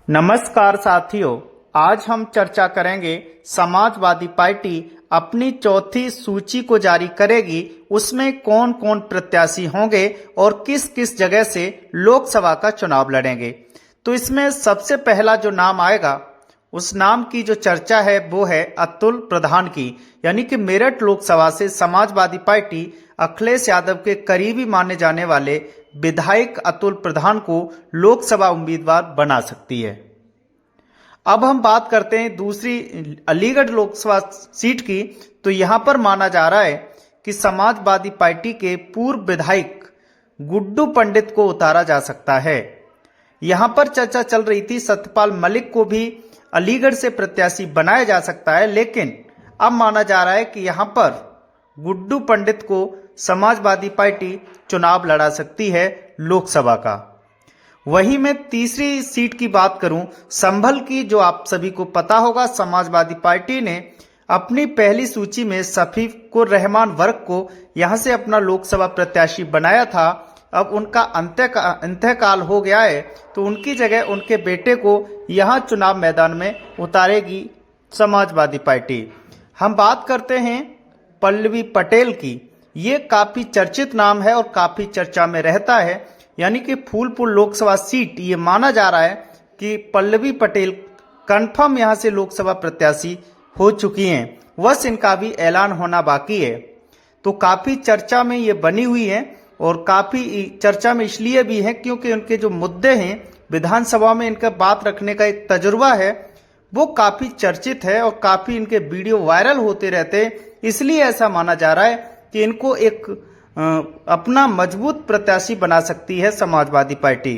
नमस्कार साथियों, आज हम चर्चा करेंगे समाजवादी पार्टी अपनी चौथी सूची को जारी करेगी। उसमें कौन कौन प्रत्याशी होंगे और किस किस जगह से लोकसभा का चुनाव लड़ेंगे। तो इसमें सबसे पहला जो नाम आएगा, उस नाम की जो चर्चा है वो है अतुल प्रधान की। यानी कि मेरठ लोकसभा से समाजवादी पार्टी अखिलेश यादव के करीबी माने जाने वाले विधायक अतुल प्रधान को लोकसभा उम्मीदवार बना सकती है। अब हम बात करते हैं दूसरी अलीगढ़ लोकसभा सीट की। तो यहां पर माना जा रहा है कि समाजवादी पार्टी के पूर्व विधायक गुड्डू पंडित को उतारा जा सकता है। यहां पर चर्चा चल रही थी सत्यपाल मलिक को भी अलीगढ़ से प्रत्याशी बनाया जा सकता है, लेकिन अब माना जा रहा है कि यहां पर गुड्डू पंडित को समाजवादी पार्टी चुनाव लड़ा सकती है लोकसभा का। वहीं मैं तीसरी सीट की बात करूं, संभल की, जो आप सभी को पता होगा समाजवादी पार्टी ने अपनी पहली सूची में शफीकुर रहमान वर्क को यहां से अपना लोकसभा प्रत्याशी बनाया था। अब उनका अंत्यकाल हो गया है, तो उनकी जगह उनके बेटे को यहां चुनाव मैदान में उतारेगी समाजवादी पार्टी। हम बात करते हैं पल्लवी पटेल की। ये काफी चर्चित नाम है और काफी चर्चा में रहता है। यानी कि फूलपुर लोकसभा सीट, ये माना जा रहा है कि पल्लवी पटेल कंफर्म यहां से लोकसभा प्रत्याशी हो चुकी हैं, बस इनका भी ऐलान होना बाकी है। तो काफी चर्चा में ये बनी हुई है और काफी चर्चा में इसलिए भी है क्योंकि उनके जो मुद्दे हैं, विधानसभा में इनका बात रखने का एक तजुर्बा है, वो काफी चर्चित है और काफी इनके वीडियो वायरल होते रहते हैं। इसलिए ऐसा माना जा रहा है कि इनको एक अपना मजबूत प्रत्याशी बना सकती है समाजवादी पार्टी।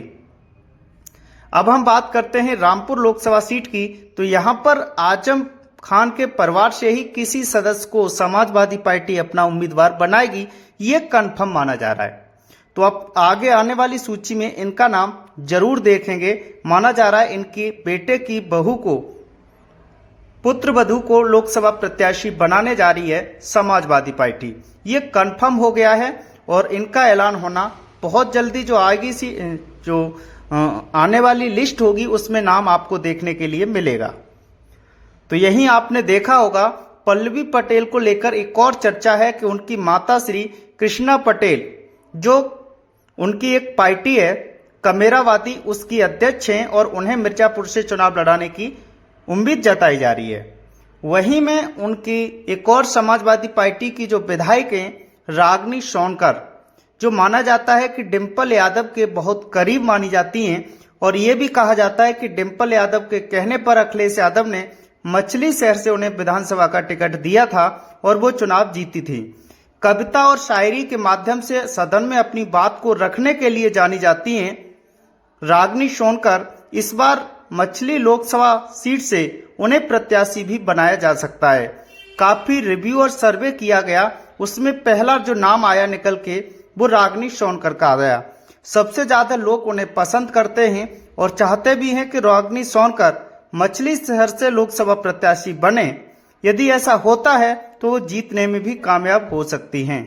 अब हम बात करते हैं रामपुर लोकसभा सीट की। तो यहां पर आजम खान के परिवार से ही किसी सदस्य को समाजवादी पार्टी अपना उम्मीदवार बनाएगी, ये कंफर्म माना जा रहा है। तो अब आगे आने वाली सूची में इनका नाम जरूर देखेंगे। माना जा रहा है इनके बेटे की बहू को, पुत्र वधू को लोकसभा प्रत्याशी बनाने जा रही है समाजवादी पार्टी। ये कंफर्म हो गया है और इनका ऐलान होना बहुत जल्दी, जो आएगी जो आने वाली लिस्ट होगी उसमें नाम आपको देखने के लिए मिलेगा। तो यहीं आपने देखा होगा पल्लवी पटेल को लेकर एक और चर्चा है कि उनकी माता श्री कृष्णा पटेल, जो उनकी एक पार्टी है कमेरावादी, उसकी अध्यक्ष हैं और उन्हें मिर्जापुर से चुनाव लड़ाने की उम्मीद जताई जा रही है। वहीं में उनकी एक और समाजवादी पार्टी की जो विधायक हैं रागनी सोनकर, जो माना जाता है कि डिंपल यादव के बहुत करीब मानी जाती हैं, और ये भी कहा जाता है कि डिंपल यादव के कहने पर अखिलेश यादव ने मछली शहर से उन्हें विधानसभा का टिकट दिया था और वो चुनाव जीती थी। कविता और शायरी के माध्यम से सदन में अपनी बात को रखने के लिए जानी जाती हैं रागनी सोनकर। इस बार मछली लोकसभा सीट से उन्हें प्रत्याशी भी बनाया जा सकता है। काफी रिव्यू और सर्वे किया गया, उसमें पहला जो नाम आया निकल के वो रागनी सोनकर का आया। सबसे ज्यादा लोग उन्हें पसंद करते हैं और चाहते भी हैं कि रागनी सोनकर मछली शहर से लोकसभा प्रत्याशी बने। यदि ऐसा होता है तो वो जीतने में भी कामयाब हो सकती हैं।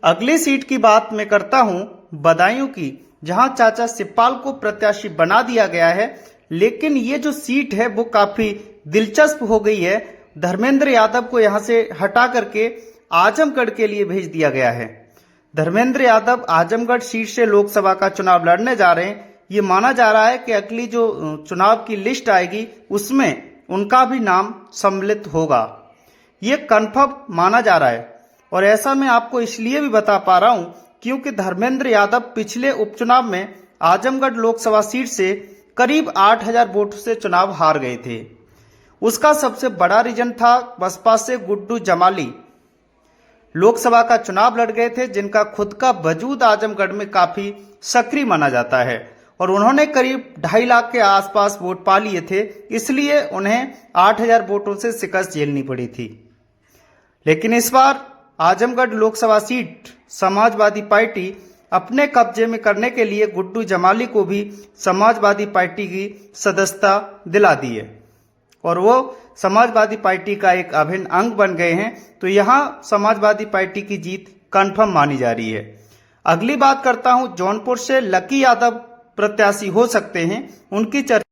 अगली सीट की बात मैं करता हूं बदायूं की, जहां चाचा शिवपाल को प्रत्याशी बना दिया गया है। लेकिन ये जो सीट है वो काफी दिलचस्प हो गई है। धर्मेंद्र यादव को यहां से हटा करके आजमगढ़ के लिए भेज दिया गया है। धर्मेंद्र यादव आजमगढ़ सीट से लोकसभा का चुनाव लड़ने जा रहे हैं। ये माना जा रहा है कि अगली जो चुनाव की लिस्ट आएगी उसमें उनका भी नाम सम्मिलित होगा। ये कंफर्म माना जा रहा है और ऐसा मैं आपको इसलिए भी बता पा रहा हूं क्योंकि धर्मेंद्र यादव पिछले उपचुनाव में आजमगढ़ लोकसभा सीट से करीब 8000 वोटों से चुनाव हार गए थे। उसका सबसे बड़ा रीजन था बसपा से गुड्डू जमाली लोकसभा का चुनाव लड़ गए थे, जिनका खुद का वजूद आजमगढ़ में काफी सक्रिय माना जाता है और उन्होंने करीब 2.5 लाख के आसपास वोट पा लिए थे। इसलिए उन्हें 8000 वोटों से शिकस्त झेलनी पड़ी थी। लेकिन इस बार आजमगढ़ लोकसभा सीट समाजवादी पार्टी अपने कब्जे में करने के लिए गुड्डू जमाली को भी समाजवादी पार्टी की सदस्यता दिला दी है और वो समाजवादी पार्टी का एक अभिन्न अंग बन गए हैं। तो यहां समाजवादी पार्टी की जीत कंफर्म मानी जा रही है। अगली बात करता हूं जौनपुर से लकी यादव प्रत्याशी हो सकते हैं, उनकी चर्चा